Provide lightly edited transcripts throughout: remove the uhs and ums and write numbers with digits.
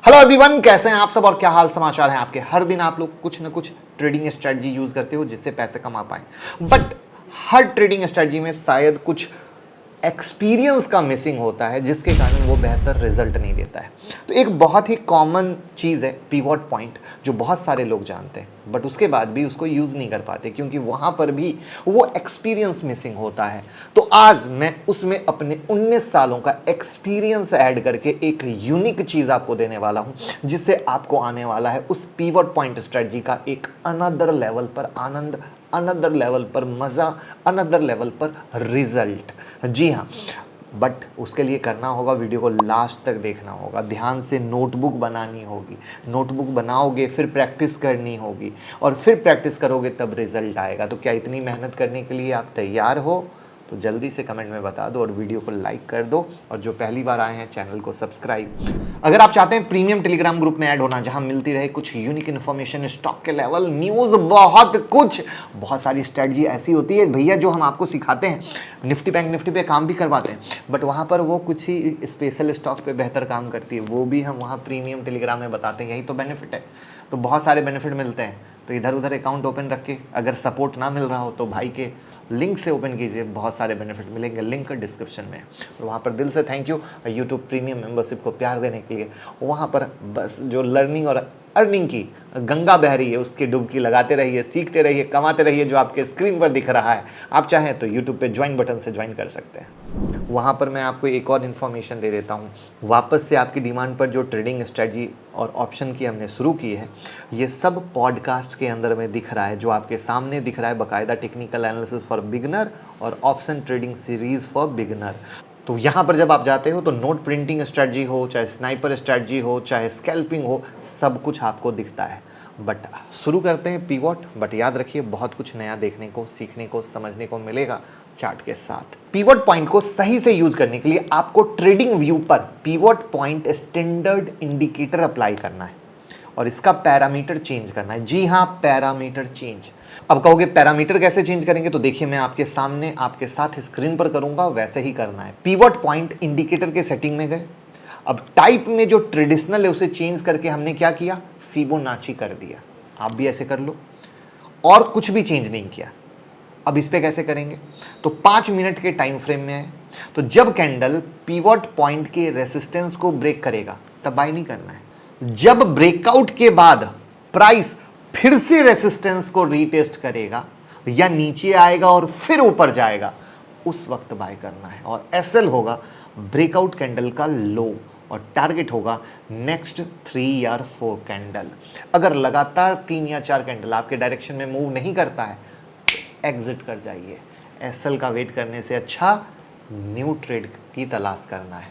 Hello everyone, कैसे हैं आप सब और क्या हाल समाचार हैं आपके। हर दिन आप लोग कुछ ना कुछ ट्रेडिंग स्ट्रेटजी यूज करते हो जिससे पैसे कमा पाए, बट हर ट्रेडिंग स्ट्रेटजी में शायद कुछ एक्सपीरियंस का मिसिंग होता है जिसके कारण वो बेहतर रिजल्ट नहीं देता है। तो एक बहुत ही कॉमन चीज़ है पिवट पॉइंट, जो बहुत सारे लोग जानते हैं बट उसके बाद भी उसको यूज़ नहीं कर पाते क्योंकि वहाँ पर भी वो एक्सपीरियंस मिसिंग होता है। तो आज मैं उसमें अपने 19 सालों का एक्सपीरियंस ऐड करके एक यूनिक चीज़ आपको देने वाला हूँ जिससे आपको आने वाला है उस पिवट पॉइंट स्ट्रेटजी का एक अनदर लेवल पर आनंद, अनदर लेवल पर मज़ा, अनदर लेवल पर रिजल्ट। जी हाँ, बट उसके लिए करना होगा, वीडियो को लास्ट तक देखना होगा, ध्यान से नोटबुक बनानी होगी। नोटबुक बनाओगे फिर प्रैक्टिस करनी होगी और फिर प्रैक्टिस करोगे तब रिजल्ट आएगा। तो क्या इतनी मेहनत करने के लिए आप तैयार हो? तो जल्दी से कमेंट में बता दो और वीडियो को लाइक कर दो, और जो पहली बार आए हैं चैनल को सब्सक्राइब। अगर आप चाहते हैं प्रीमियम टेलीग्राम ग्रुप में ऐड होना जहां मिलती रहे कुछ यूनिक इन्फॉर्मेशन, स्टॉक के लेवल, न्यूज़, बहुत सारी स्ट्रेटजी ऐसी होती है भैया जो हम आपको सिखाते हैं। निफ्टी बैंक निफ्टी पे काम भी करवाते हैं बट वहाँ पर वो कुछ ही स्पेशल स्टॉक पे बेहतर काम करती है, वो भी हम वहाँ प्रीमियम टेलीग्राम में बताते हैं। यही तो बेनिफिट है। तो बहुत सारे बेनिफिट मिलते हैं, तो इधर उधर अकाउंट ओपन रख के अगर सपोर्ट ना मिल रहा हो तो भाई के लिंक से ओपन कीजिए, बहुत सारे बेनिफिट मिलेंगे, लिंक डिस्क्रिप्शन में। तो वहाँ पर दिल से thank you YouTube premium membership को प्यार देने के लिए। वहाँ पर बस जो लर्निंग और अर्निंग की गंगा बह रही है उसकी डुबकी लगाते रहिए, सीखते रहिए, कमाते रहिए, जो आपके स्क्रीन पर दिख रहा है। आप चाहें तो यूट्यूब पे ज्वाइन बटन से ज्वाइन कर सकते हैं। वहाँ पर मैं आपको एक और इन्फॉर्मेशन दे देता हूँ। वापस से आपकी डिमांड पर जो ट्रेडिंग स्ट्रेटजी और ऑप्शन की हमने शुरू की है, ये सब पॉडकास्ट के अंदर में दिख रहा है, जो आपके सामने दिख रहा है। बाकायदा टेक्निकल एनालिसिस फॉर बिगनर और option trading series for beginner. तो यहाँ पर जब आप जाते हो तो नोट प्रिंटिंग स्ट्रेटजी हो, चाहे स्नाइपर स्ट्रेटजी हो, चाहे स्कैल्पिंग हो, सब कुछ आपको दिखता है। बट शुरू करते हैं पिवट। बट याद रखिए, बहुत कुछ नया देखने को, सीखने को, समझने को मिलेगा चार्ट के साथ। पिवट पॉइंट को सही से यूज करने के लिए आपको ट्रेडिंग व्यू पर pivot point standard indicator apply करना है और इसका पैरामीटर चेंज करना है। जी हाँ, पैरामीटर चेंज। अब कहोगे पैरामीटर कैसे चेंज करेंगे? तो देखिए, मैं आपके सामने आपके साथ स्क्रीन पर करूंगा, वैसे ही करना है। पिवट पॉइंट इंडिकेटर के सेटिंग में गए। अब टाइप में जो ट्रेडिशनल है उसे चेंज करके हमने क्या किया? फिबोनाची कर दिया। आप भी ऐसे कर लो, और कुछ भी चेंज नहीं किया। अब इस पे कैसे करेंगे? तो 5 मिनट के टाइम फ्रेम में है। तो जब कैंडल पिवट पॉइंट के रेसिस्टेंस को ब्रेक करेगा तब बाय नहीं करना है। जब ब्रेकआउट के बाद प्राइस फिर से रेसिस्टेंस को रीटेस्ट करेगा या नीचे आएगा और फिर ऊपर जाएगा, उस वक्त बाय करना है। और एसएल होगा ब्रेकआउट कैंडल का लो और टारगेट होगा नेक्स्ट 3 या 4 कैंडल। अगर लगातार 3 या 4 कैंडल आपके डायरेक्शन में मूव नहीं करता है, एग्जिट कर जाइए। एसएल का वेट करने से अच्छा न्यू ट्रेड की तलाश करना है।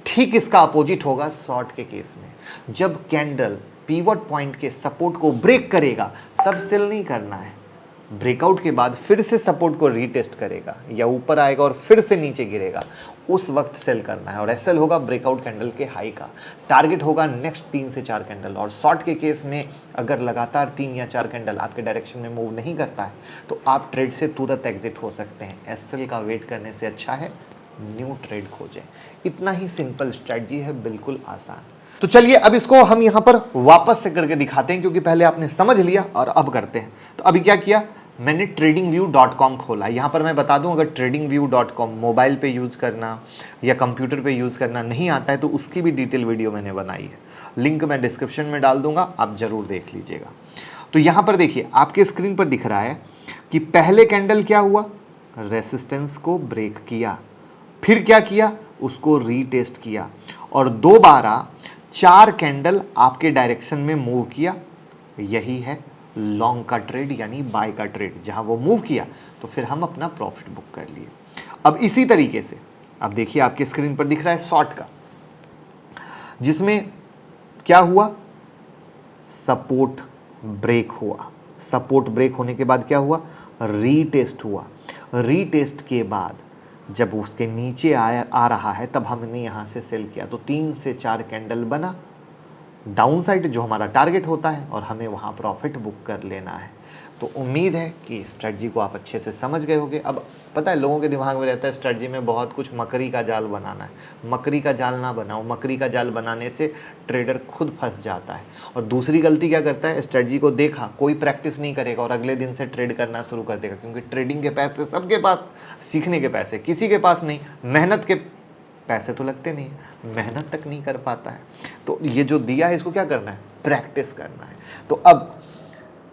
ठीक इसका अपोजिट होगा शॉर्ट के केस में। जब कैंडल पिवट पॉइंट के सपोर्ट को ब्रेक करेगा तब सेल नहीं करना है। ब्रेकआउट के बाद फिर से सपोर्ट को रीटेस्ट करेगा या ऊपर आएगा और फिर से नीचे गिरेगा, उस वक्त सेल करना है। और एसएल होगा ब्रेकआउट कैंडल के हाई का, टारगेट होगा नेक्स्ट 3 से 4 कैंडल। और शॉर्ट के केस में अगर लगातार 3 या 4 कैंडल आपके डायरेक्शन में मूव नहीं करता है तो आप ट्रेड से तुरंत एग्जिट हो सकते हैं। एसएल का वेट करने से अच्छा है न्यू ट्रेड खोजें। इतना ही सिंपल स्ट्रेटजी है, बिल्कुल आसान। तो चलिए अब इसको हम यहां पर वापस से करके दिखाते हैं, क्योंकि पहले आपने समझ लिया और अब करते हैं। तो अभी क्या किया, मैंने tradingview.com खोला। यहाँ पर मैं बता दूं, अगर tradingview.com मोबाइल पे यूज़ करना या कंप्यूटर पे यूज़ करना नहीं आता है तो उसकी भी डिटेल वीडियो मैंने बनाई है, लिंक मैं डिस्क्रिप्शन में डाल दूंगा, आप ज़रूर देख लीजिएगा। तो यहाँ पर देखिए, आपके स्क्रीन पर दिख रहा है कि पहले कैंडल क्या हुआ, रेसिस्टेंस को ब्रेक किया, फिर क्या किया, उसको रीटेस्ट किया, और दोबारा 4 कैंडल आपके डायरेक्शन में मूव किया। यही है लॉन्ग का ट्रेड, यानी बाय का ट्रेड। जहां वो मूव किया तो फिर हम अपना प्रॉफिट बुक कर लिए। अब इसी तरीके से अब देखिए, आपके स्क्रीन पर दिख रहा है शॉर्ट का, जिसमें क्या हुआ, सपोर्ट ब्रेक हुआ। सपोर्ट ब्रेक होने के बाद क्या हुआ, रीटेस्ट हुआ। रीटेस्ट के बाद जब उसके नीचे आ रहा है तब हमने यहाँ से सेल किया। तो 3 से 4 कैंडल बना डाउन साइड, जो हमारा टारगेट होता है, और हमें वहाँ प्रॉफिट बुक कर लेना है। तो उम्मीद है कि स्ट्रेटजी को आप अच्छे से समझ गए होंगे। अब पता है लोगों के दिमाग में रहता है स्ट्रेटजी में बहुत कुछ मकड़ी का जाल बनाना है। मकड़ी का जाल ना बनाओ, मकड़ी का जाल बनाने से ट्रेडर खुद फंस जाता है। और दूसरी गलती क्या करता है, स्ट्रेटजी को देखा, कोई प्रैक्टिस नहीं करेगा और अगले दिन से ट्रेड करना शुरू कर देगा, क्योंकि ट्रेडिंग के पैसे सबके पास, सीखने के पैसे किसी के पास नहीं, मेहनत के पैसे तो लगते नहीं, मेहनत तक नहीं कर पाता है। तो ये जो दिया है इसको क्या करना है, प्रैक्टिस करना है। तो अब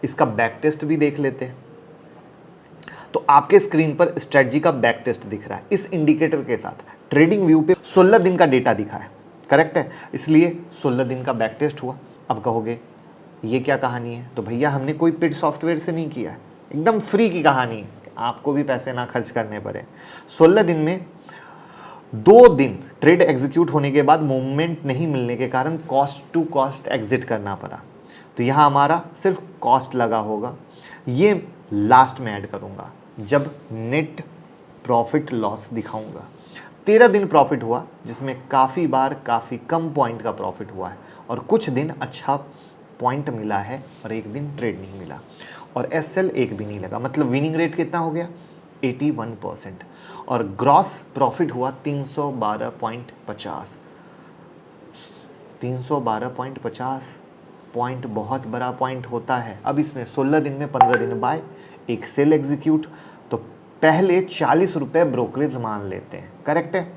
इसका बैक टेस्ट भी देख लेते हैं। तो आपके स्क्रीन पर स्ट्रेटजी का बैक टेस्ट दिख रहा है इस इंडिकेटर के साथ। ट्रेडिंग व्यू पे 16 दिन का डेटा दिखा है, करेक्ट है, इसलिए 16 दिन का बैक टेस्ट हुआ। अब कहोगे ये क्या कहानी है, तो भैया हमने कोई पेड सॉफ्टवेयर से नहीं किया है, एकदम फ्री की कहानी है, आपको भी पैसे ना खर्च करने पड़े। 16 दिन में 2 दिन ट्रेड एग्जीक्यूट होने के बाद मूवमेंट नहीं मिलने के कारण कॉस्ट टू कॉस्ट एग्जिट करना पड़ा। तो यहाँ हमारा सिर्फ कॉस्ट लगा होगा, ये लास्ट में ऐड करूँगा जब नेट प्रॉफिट लॉस दिखाऊंगा। 13 दिन प्रॉफिट हुआ, जिसमें काफ़ी बार काफ़ी कम पॉइंट का प्रॉफिट हुआ है और कुछ दिन अच्छा पॉइंट मिला है और एक दिन ट्रेड नहीं मिला और एसएल एक भी नहीं लगा। मतलब विनिंग रेट कितना हो गया, 81%। और ग्रॉस प्रॉफिट हुआ 312.50। 312.50 पॉइंट बहुत बड़ा पॉइंट होता है। अब इसमें 16 दिन में 15 दिन बाय, एक सेल एग्जीक्यूट, तो पहले 40 रुपये ब्रोकरेज मान लेते हैं, करेक्ट है।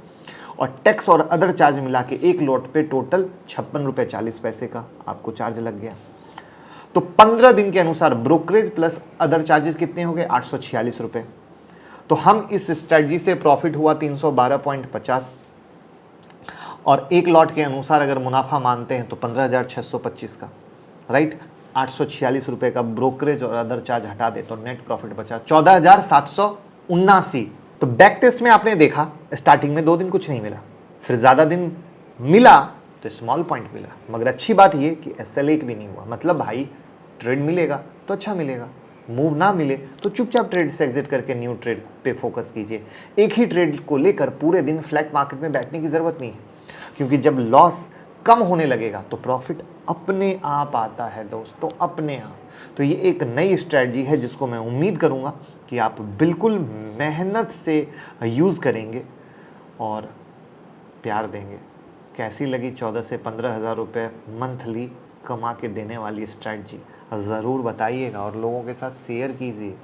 और टैक्स और अदर चार्ज मिला के एक लॉट पे टोटल 56 रुपये 40 पैसे का आपको चार्ज लग गया। तो 15 दिन के अनुसार ब्रोकरेज प्लस अदर चार्जेस कितने हो गए, 846 रुपये। तो हम इस स्ट्रेटजी से प्रॉफिट हुआ 312.50 और एक लॉट के अनुसार अगर मुनाफा मानते हैं तो 15,625 का, राइट। 846 रुपये का ब्रोकरेज और अदर चार्ज हटा दे तो नेट प्रॉफिट बचा 14,779। तो बैक टेस्ट में आपने देखा स्टार्टिंग में 2 दिन कुछ नहीं मिला, फिर ज़्यादा दिन मिला तो स्मॉल पॉइंट मिला, मगर अच्छी बात ये कि एसएल एक भी नहीं हुआ। मतलब भाई ट्रेड मिलेगा तो अच्छा मिलेगा, मूव ना मिले तो चुपचाप ट्रेड से एग्जिट करके न्यू ट्रेड पे फोकस कीजिए। एक ही ट्रेड को लेकर पूरे दिन फ्लैट मार्केट में बैठने की ज़रूरत नहीं है, क्योंकि जब लॉस कम होने लगेगा तो प्रॉफिट अपने आप आता है दोस्तों, अपने आप। तो ये एक नई स्ट्रेटजी है जिसको मैं उम्मीद करूँगा कि आप बिल्कुल मेहनत से यूज़ करेंगे और प्यार देंगे। कैसी लगी 14 से 15,000 रुपये मंथली कमा के देने वाली स्ट्रेटजी, ज़रूर बताइएगा और लोगों के साथ शेयर कीजिए।